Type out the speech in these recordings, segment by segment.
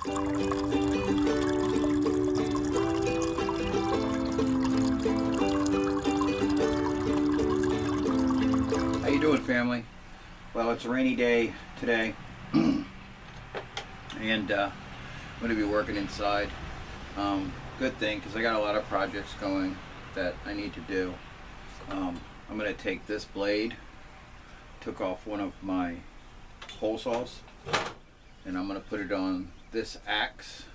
How you doing, family? Well, it's a rainy day today, and I'm going to be working inside. Good thing, because I got a lot of projects going that I need to do. I'm going to take this blade, took off one of my hole saws, and I'm going to put it on this axe.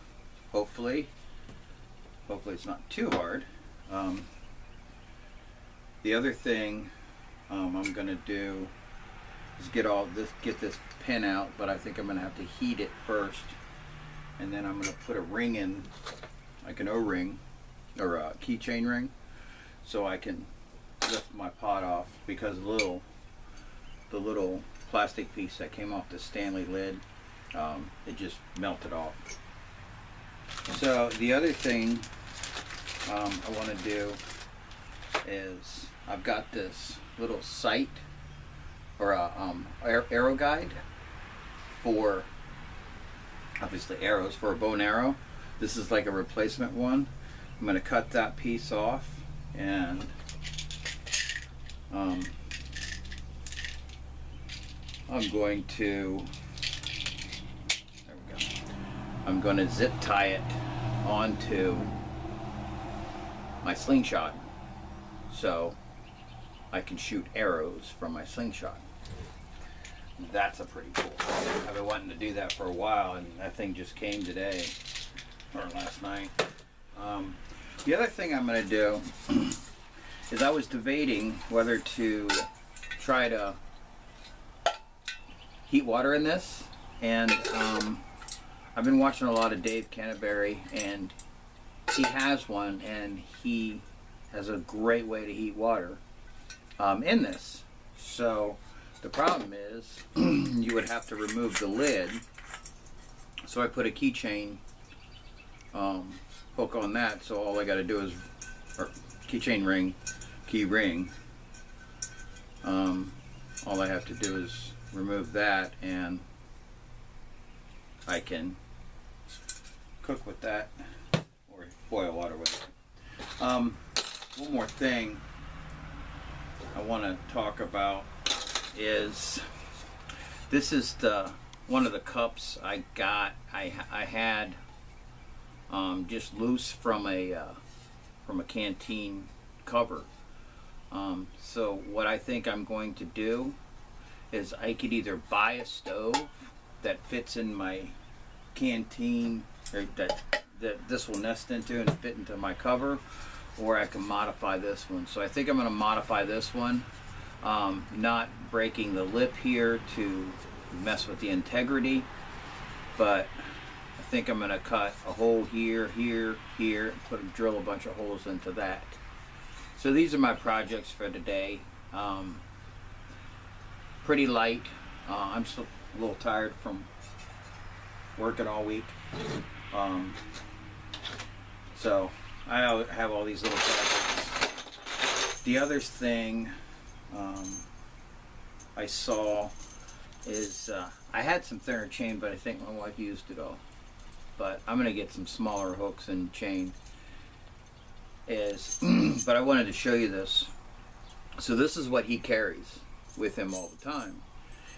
Hopefully it's not too hard. The other thing I'm going to do is get this pin out, but I think I'm going to have to heat it first, and then I'm going to put a ring in, like an O-ring or a keychain ring, so I can lift my pot off, because the little plastic piece that came off the Stanley lid, it just melted off. So the other thing I want to do is, I've got this little sight or a arrow guide for, obviously, arrows, for a bow and arrow. This is like a replacement one. I'm going to cut that piece off, and I'm going to, there we go, I'm going to zip tie it onto my slingshot so I can shoot arrows from my slingshot. That's a pretty cool thing. I've been wanting to do that for a while, and that thing just came today or last night. The other thing I'm going to do is, I was debating whether to try to heat water in this, and I've been watching a lot of Dave Canterbury, and he has one, and he has a great way to heat water in this. So the problem is you would have to remove the lid, so I put a keychain hook on that, so all I got to do is, or keychain ring, key ring, all I have to do is remove that, and I can cook with that or boil water with it. One more thing I want to talk about is, this is one of the cups I got. I had just loose from a canteen cover. So what I think I'm going to do is, I could either buy a stove that fits in my canteen, or that this will nest into and fit into my cover, or I can modify this one. So I think I'm going to modify this one, not breaking the lip here to mess with the integrity, but I think I'm going to cut a hole here, here, here, and drill a bunch of holes into that. So these are my projects for today. Pretty light. I'm still a little tired from working all week. So I have all these little projects. The other thing I saw is, I had some thinner chain, but I think my wife used it all. But I'm going to get some smaller hooks and chain. But I wanted to show you this. So this is what he carries with him all the time.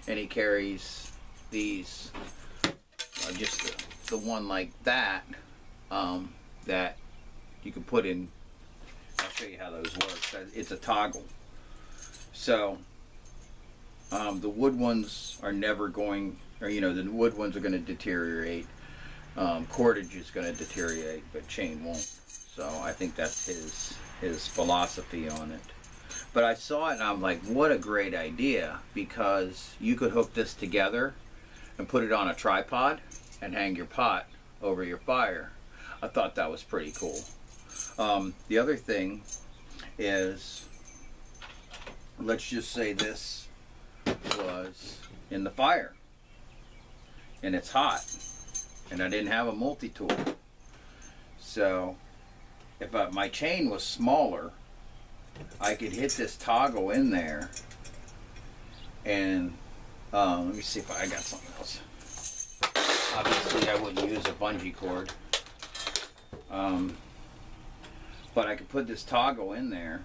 And he carries these, just the one like that, that you can put in. I'll show you how those work. It's a toggle. So the wood ones are never going, or the wood ones are going to deteriorate. Cordage is going to deteriorate, but chain won't. So I think that's his philosophy on it. But I saw it and I'm like, what a great idea, because you could hook this together and put it on a tripod and hang your pot over your fire. I thought that was pretty cool. The other thing is, let's just say this was in the fire and it's hot, and I didn't have a multi-tool. So if my chain was smaller, I could hit this toggle in there, and let me see if I got something else. Obviously I wouldn't use a bungee cord. But I could put this toggle in there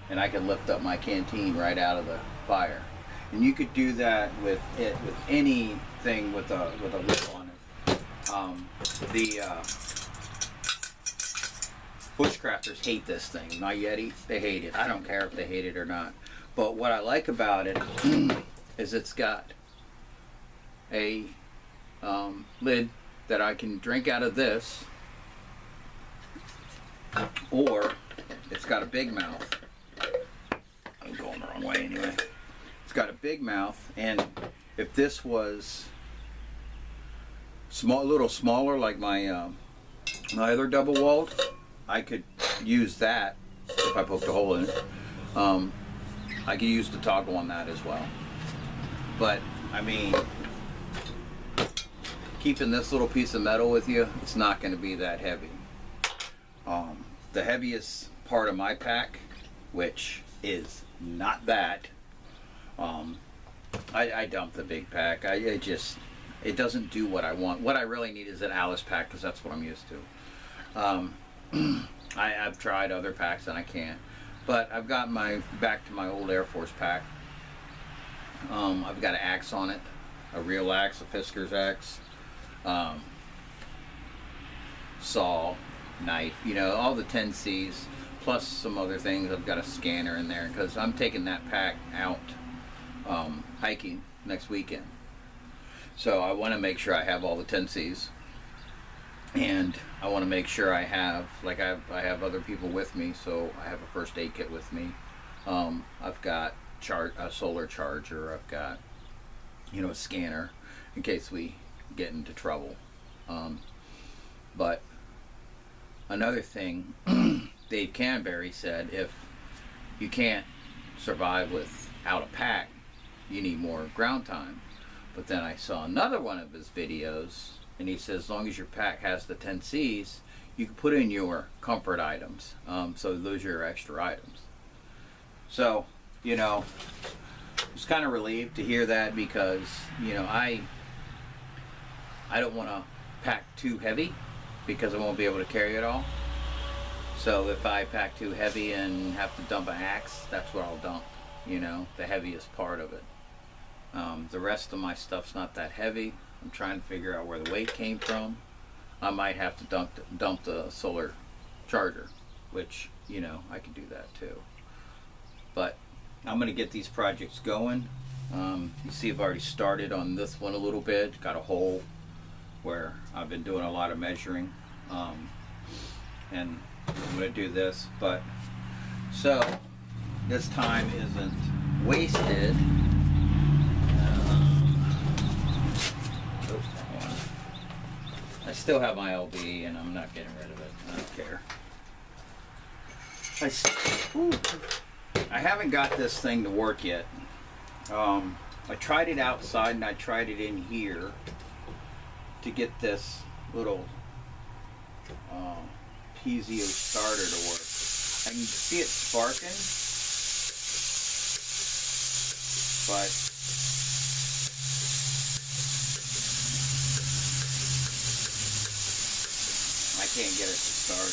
and I could lift up my canteen right out of the fire. And you could do that with anything with a lid on it. The bushcrafters hate this thing. My Yeti, they hate it. I don't care if they hate it or not. But what I like about it is it's got a lid that I can drink out of this, or it's got a big mouth. I'm going the wrong way anyway. It's got a big mouth, and if this was a little smaller, like my my other double walled, I could use that if I poked a hole in it. I could use the toggle on that as well. But I mean, keeping this little piece of metal with you, it's not going to be that heavy. The heaviest part of my pack, which is not that, I dumped the big pack. It doesn't do what I want. What I really need is an Alice pack, because that's what I'm used to. I've tried other packs and I can't. But I've got back to my old Air Force pack. I've got an axe on it, a real axe, a Fisker's axe, saw, knife, you know, all the 10Cs, plus some other things. I've got a scanner in there because I'm taking that pack out hiking next weekend. So I want to make sure I have all the 10Cs, and I want to make sure I have, like I have other people with me, so I have a first aid kit with me. I've got a solar charger. I've got, you know, a scanner in case we get into trouble. But another thing, Dave Canberry said, if you can't survive without a pack, you need more ground time. But then I saw another one of his videos, and he says as long as your pack has the 10Cs, you can put in your comfort items. So those are your extra items. So, you know, I was kind of relieved to hear that, because, you know, I don't want to pack too heavy because I won't be able to carry it all. So if I pack too heavy and have to dump an axe, that's what I'll dump, you know, the heaviest part of it. The rest of my stuff's not that heavy. I'm trying to figure out where the weight came from. I might have to dump the solar charger, which, you know, I could do that too. But I'm going to get these projects going. You see I've already started on this one a little bit. Got a hole where I've been doing a lot of measuring. And I'm going to do this. But so this time isn't wasted. I still have my LB and I'm not getting rid of it. I don't care. I haven't got this thing to work yet. I tried it outside and I tried it in here to get this little piezo starter to work. I can see it sparking, but I can't get it to start.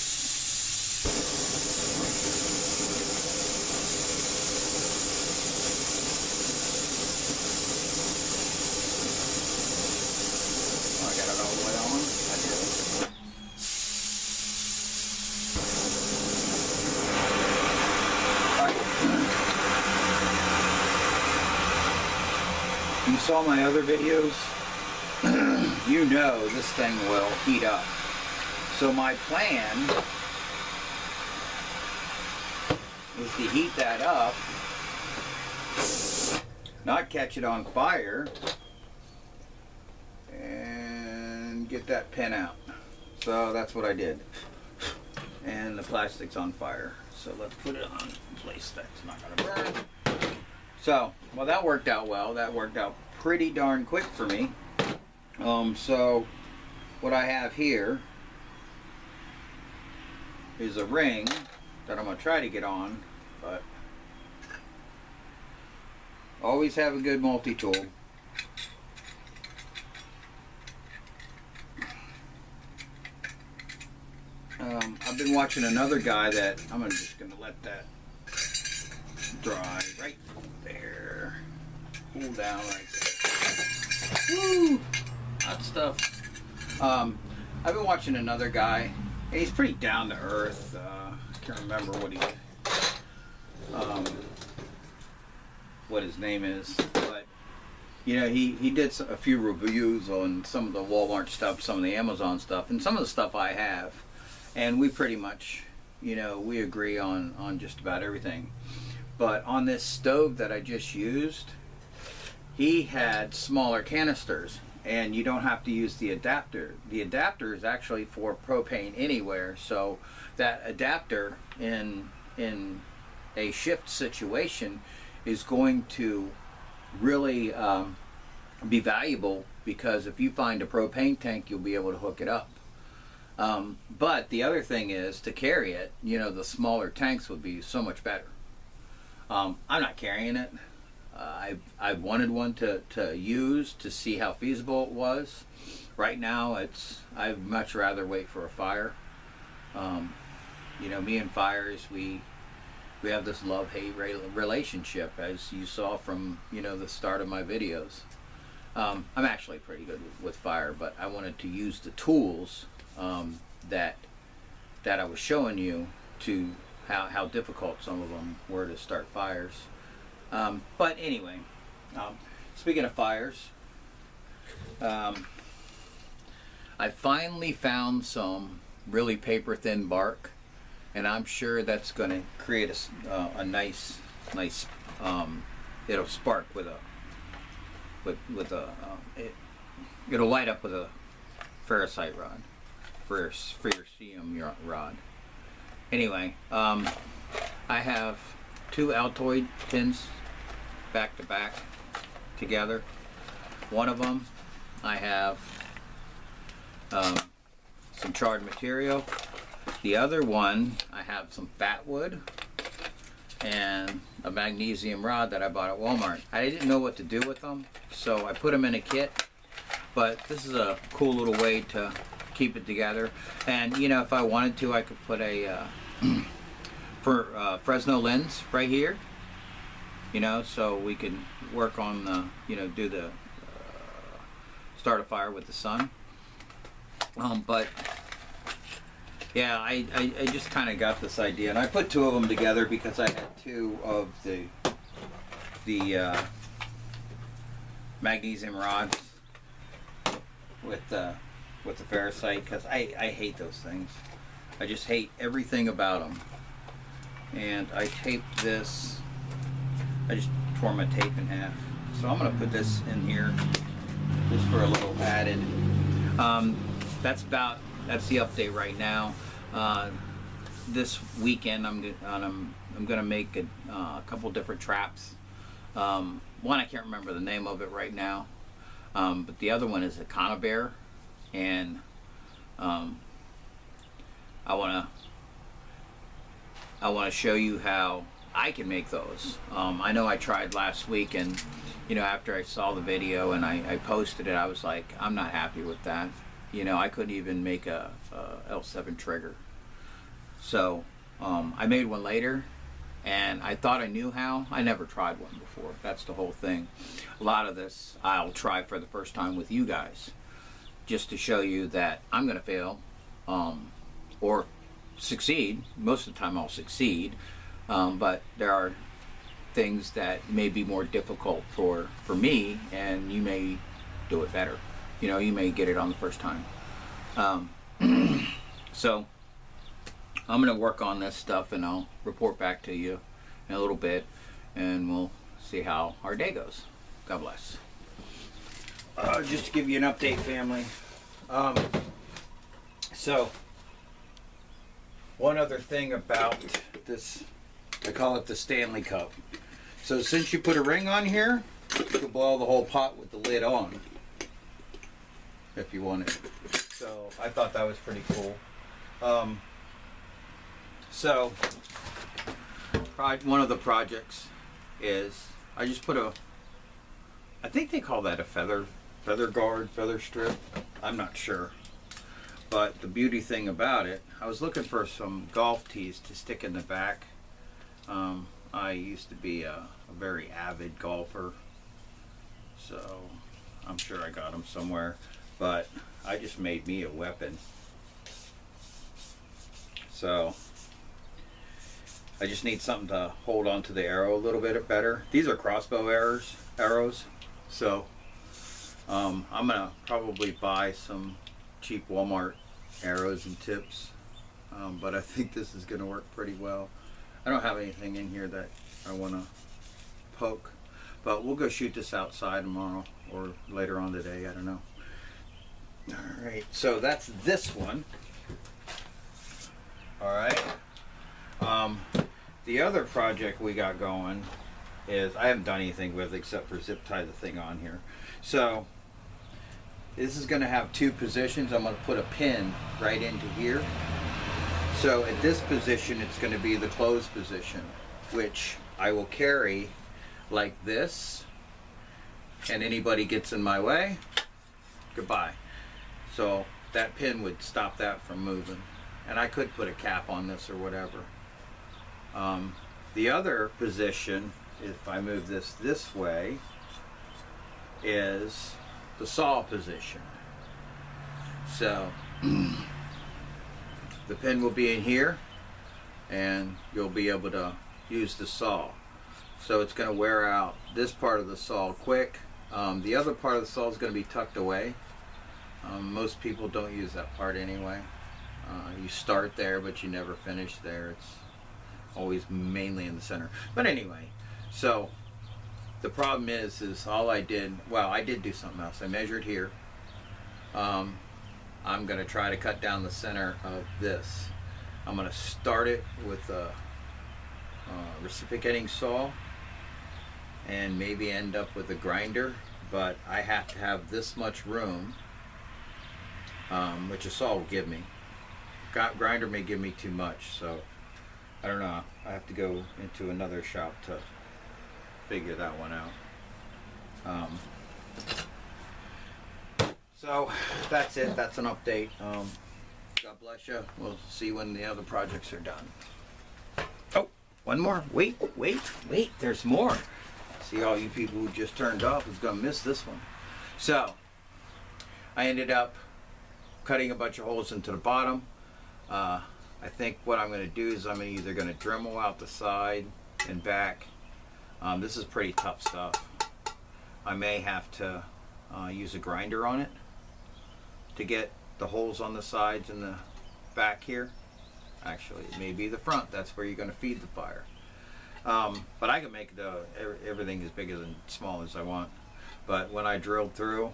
Oh, I got it all the way on? I do. You saw my other videos? You know this thing will heat up. So my plan is to heat that up, not catch it on fire, and get that pin out. So that's what I did. And the plastic's on fire. So let's put it on in place that's not gonna burn. So, well, that worked out well. That worked out pretty darn quick for me. So what I have here is a ring that I'm going to try to get on, but always have a good multi-tool. I've been watching another guy that I'm just gonna let that dry right there. Cool down right there. Woo! Hot stuff. I've been watching another guy. He's pretty down to earth. I can't remember what his name is, but you know, he did a few reviews on some of the Walmart stuff, some of the Amazon stuff, and some of the stuff I have, and we pretty much, you know, we agree on just about everything. But on this stove that I just used, he had smaller canisters, and you don't have to use the adapter. The adapter is actually for propane anywhere, so that adapter in a shift situation is going to really be valuable, because if you find a propane tank, you'll be able to hook it up. But the other thing is, to carry it, you know, the smaller tanks would be so much better. I'm not carrying it. I wanted one to use to see how feasible it was. Right now, I'd much rather wait for a fire. You know, me and fires, we have this love-hate relationship, as you saw from, you know, the start of my videos. I'm actually pretty good with fire, but I wanted to use the tools that I was showing you, to how difficult some of them were to start fires. But anyway, speaking of fires, I finally found some really paper thin bark, and I'm sure that's going to create a nice it'll spark it'll light up with a ferrocite rod, ferrocerium rod. Anyway, I have two Altoid pins back to back together. One of them I have some charred material. The other one I have some fat wood and a magnesium rod that I bought at Walmart. I didn't know what to do with them, so I put them in a kit, but this is a cool little way to keep it together. And you know, if I wanted to, I could put a Fresno lens right here, you know, so we can work on the, you know, do the start a fire with the sun. But yeah, I just kind of got this idea, and I put two of them together because I had two of the magnesium rods with the ferrocite, because I hate those things. I just hate everything about them. And I taped this. I just tore my tape in half, so I'm gonna put this in here just for a little added. That's the update right now. This weekend I'm gonna make a couple different traps. One, I can't remember the name of it right now, but the other one is a conibear, and I wanna show you how I can make those. I know I tried last week, and you know, after I saw the video and I posted it, I was like, I'm not happy with that. You know, I couldn't even make a L7 trigger. So I made one later, and I thought I knew how. I never tried one before. That's the whole thing. A lot of this I'll try for the first time with you guys, just to show you that I'm gonna fail or succeed. Most of the time I'll succeed, but there are things that may be more difficult for me, and you may do it better. You know, you may get it on the first time. So I'm gonna work on this stuff, and I'll report back to you in a little bit, and we'll see how our day goes. God bless. Just to give you an update, family. So one other thing about this, I call it the Stanley Cup. So since you put a ring on here, you can boil the whole pot with the lid on, if you want it. So I thought that was pretty cool. So one of the projects is I just put I think they call that a feather guard, feather strip. I'm not sure. But the beauty thing about it, I was looking for some golf tees to stick in the back. I used to be a very avid golfer, so I'm sure I got them somewhere, but I just made me a weapon. So I just need something to hold on to the arrow a little bit better. These are crossbow arrows, so I'm gonna probably buy some cheap Walmart arrows and tips, but I think this is gonna work pretty well. I don't have anything in here that I want to poke, but we'll go shoot this outside tomorrow or later on today, I don't know. Alright, so that's this one. Alright. The other project we got going is, I haven't done anything with it except for zip tie the thing on here. So this is going to have two positions. I'm going to put a pin right into here. So at this position, it's going to be the closed position, which I will carry like this, and anybody gets in my way, goodbye. So that pin would stop that from moving, and I could put a cap on this or whatever. The other position, if I move this way, is the saw position. So the pin will be in here, and you'll be able to use the saw. So it's going to wear out this part of the saw quick. The other part of the saw is going to be tucked away. Most people don't use that part anyway. You start there, but you never finish there. It's always mainly in the center. But anyway, so the problem is all I did, well, I did do something else. I measured here. I'm going to try to cut down the center of this. I'm going to start it with a reciprocating saw and maybe end up with a grinder, but I have to have this much room, which a saw will give me. Grinder may give me too much, so I don't know. I have to go into another shop to figure that one out. So that's it. That's an update. God bless you. We'll see when the other projects are done. Oh, one more. Wait. There's more. See, all you people who just turned off is going to miss this one. So I ended up cutting a bunch of holes into the bottom. I think what I'm going to do is I'm either going to Dremel out the side and back. This is pretty tough stuff. I may have to use a grinder on it to get the holes on the sides and the back here. Actually, it may be the front. That's where you're going to feed the fire. But I can make everything as big and small as I want. But when I drilled through,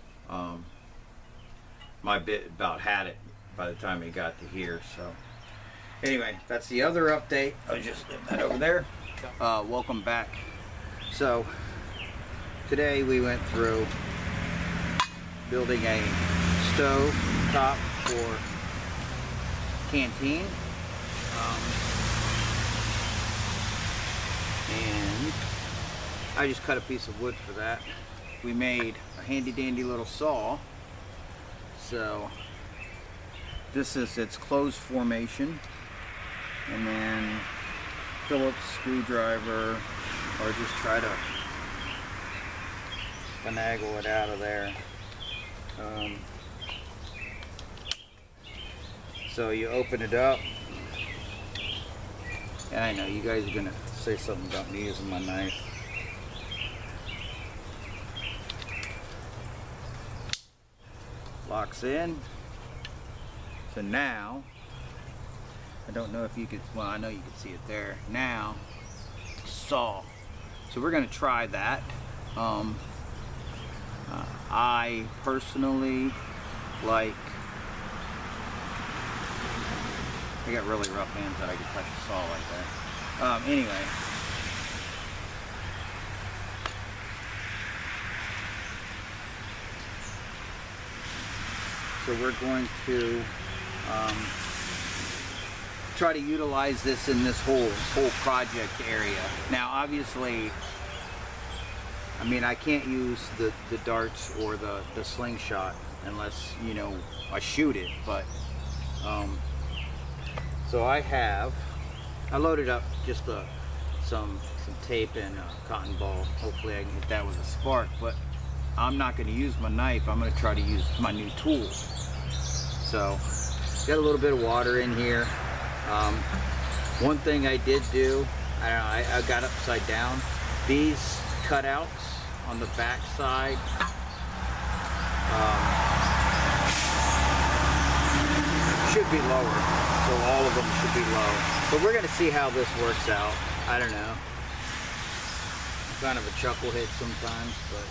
my bit about had it by the time it got to here. So anyway, that's the other update. I'll just leave that over there. Welcome back. So today we went through building a stove top for canteen, and I just cut a piece of wood for that. We made a handy dandy little saw. So this is its closed formation, and then Phillips screwdriver, or just try to finagle it out of there. So you open it up, and I know you guys are gonna say something about me using my knife. Locks in. So now, I don't know if you could, well, I know you can see it there. Now, saw. So we're gonna try that. I personally like, I got really rough hands that I could touch a saw like that. Anyway. So we're going to try to utilize this in this whole project area. Now obviously, I mean, I can't use the darts or the slingshot unless, you know, I shoot it, but So I loaded up just some tape and a cotton ball. Hopefully I can get that with a spark, but I'm not going to use my knife. I'm going to try to use my new tool. So got a little bit of water in here. One thing I did do, I got upside down. These cutouts on the back side should be lower, so all of them should be low. But we're going to see how this works out. I don't know. I'm kind of a chucklehead sometimes, but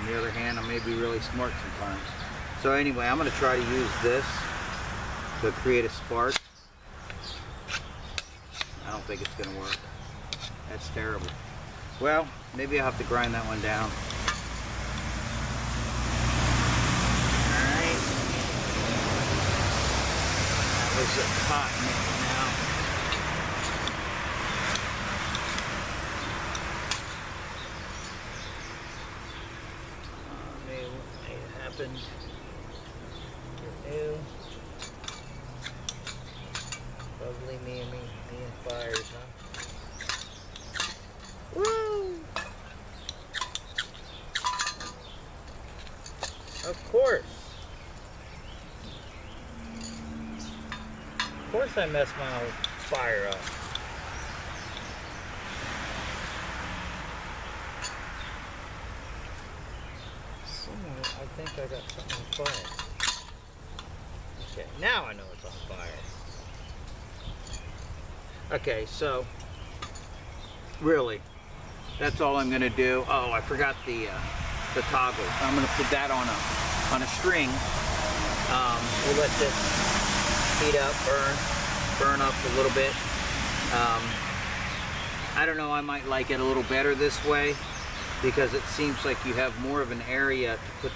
on the other hand, I may be really smart sometimes. So anyway, I'm going to try to use this to create a spark. I don't think it's going to work. That's terrible. Well, maybe I'll have to grind that one down. Alright. That was a hot now. Maybe what made it happen. New. Lovely me and fires, huh? Woo! Of course. Of course I messed my own fire up. Somewhere, I think I got something on fire. Okay, now I know it's on fire. Okay, so really, that's all I'm gonna do. Oh, I forgot the toggle. I'm gonna put that on a string. We'll let this heat up, burn up a little bit. I don't know, I might like it a little better this way because it seems like you have more of an area to put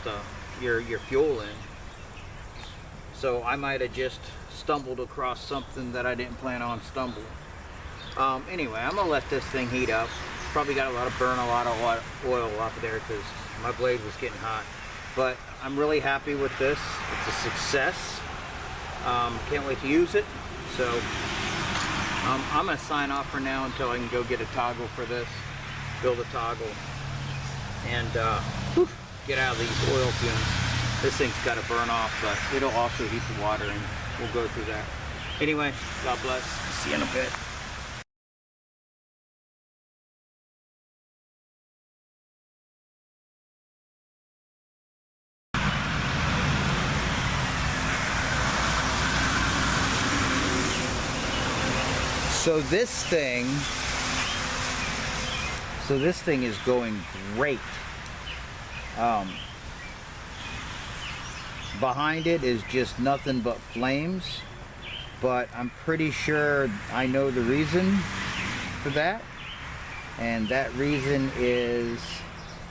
your fuel in. So I might have just stumbled across something that I didn't plan on stumbling. Anyway, I'm gonna let this thing heat up. Probably got a lot of oil off of there because my blade was getting hot. But I'm really happy with this. It's a success. Can't wait to use it. So I'm gonna sign off for now until I can go get a toggle for this, build a toggle, and get out of these oil fumes. This thing's got to burn off, but it'll also heat the water, and we'll go through that. Anyway, God bless. See you in a bit. So this thing is going great. Behind it is just nothing but flames, but I'm pretty sure I know the reason for that, and that reason is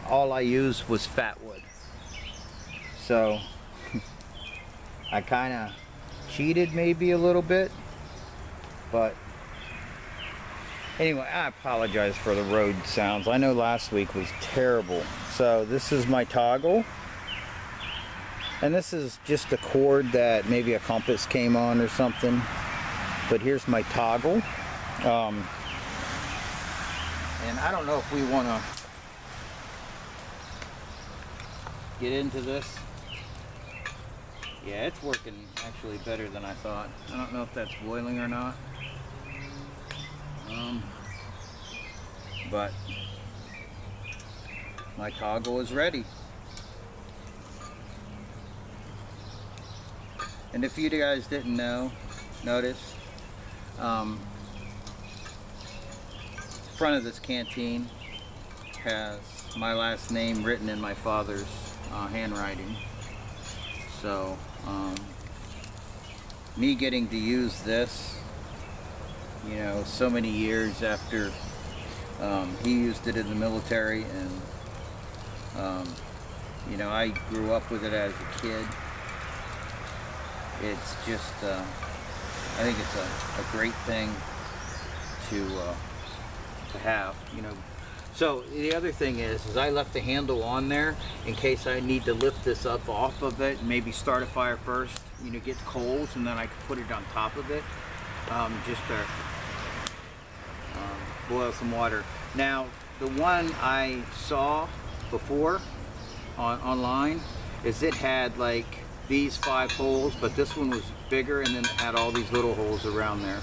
all I used was fat wood. So I kind of cheated maybe a little bit, but anyway, I apologize for the road sounds. I know last week was terrible. So this is my toggle. And this is just a cord that maybe a compass came on or something. But here's my toggle. And I don't know if we want to get into this. Yeah, it's working actually better than I thought. I don't know if that's boiling or not. But my toggle is ready. And if you guys didn't notice, front of this canteen has my last name written in my father's handwriting. So me getting to use this, you know, so many years after he used it in the military, and you know, I grew up with it as a kid. It's just, I think it's a great thing to have. You know, So the other thing is I left the handle on there in case I need to lift this up off of it, maybe start a fire first, you know, get coals, and then I can put it on top of it, just to boil some water. Now, the one I saw before online is it had like these 5 holes, but this one was bigger, and then it had all these little holes around there.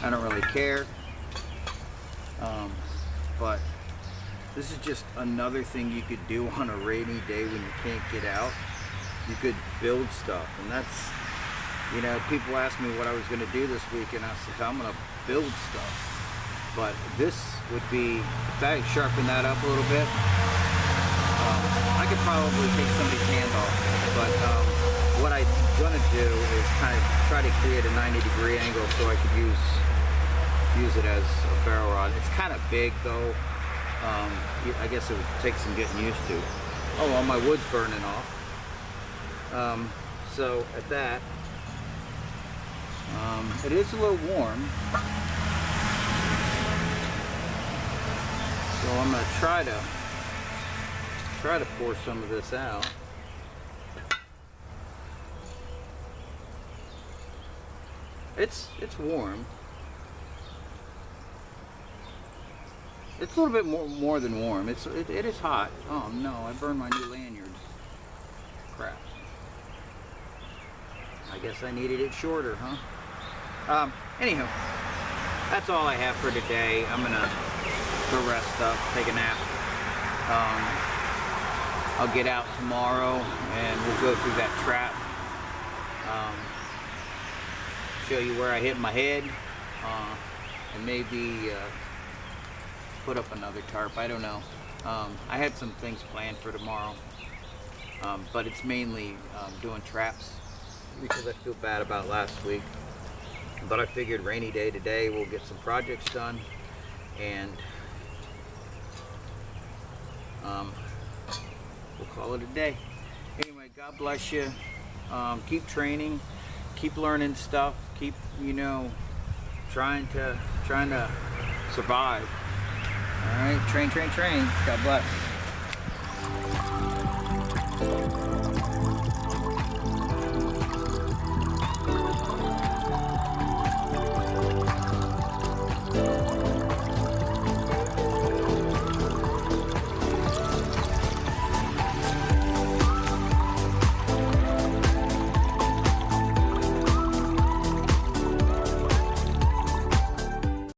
I don't really care, but this is just another thing you could do on a rainy day when you can't get out. You could build stuff, and that's, you know, people asked me what I was going to do this week, and I said I'm going to build stuff. But this would be, if I sharpen that up a little bit, I could probably take somebody's hand off. But what I'm going to do is kind of try to create a 90-degree angle so I could use it as a ferro rod. It's kind of big though. I guess it would take some getting used to. Oh, well, my wood's burning off. So at that, it is a little warm. So I'm going to try to pour some of this out. It's warm. It's a little bit more than warm. It is hot. Oh no, I burned my new lanyard. Crap. I guess I needed it shorter, huh? Anyhow, that's all I have for today. I'm gonna go rest up, take a nap. I'll get out tomorrow and we'll go through that trap. Show you where I hit my head, and maybe put up another tarp. I don't know. I had some things planned for tomorrow, but it's mainly doing traps because I feel bad about last week. But I figured rainy day today, we'll get some projects done, and we'll call it a day. Anyway, God bless you. Keep training, keep learning stuff, keep, you know, trying to survive. All right, train. God bless.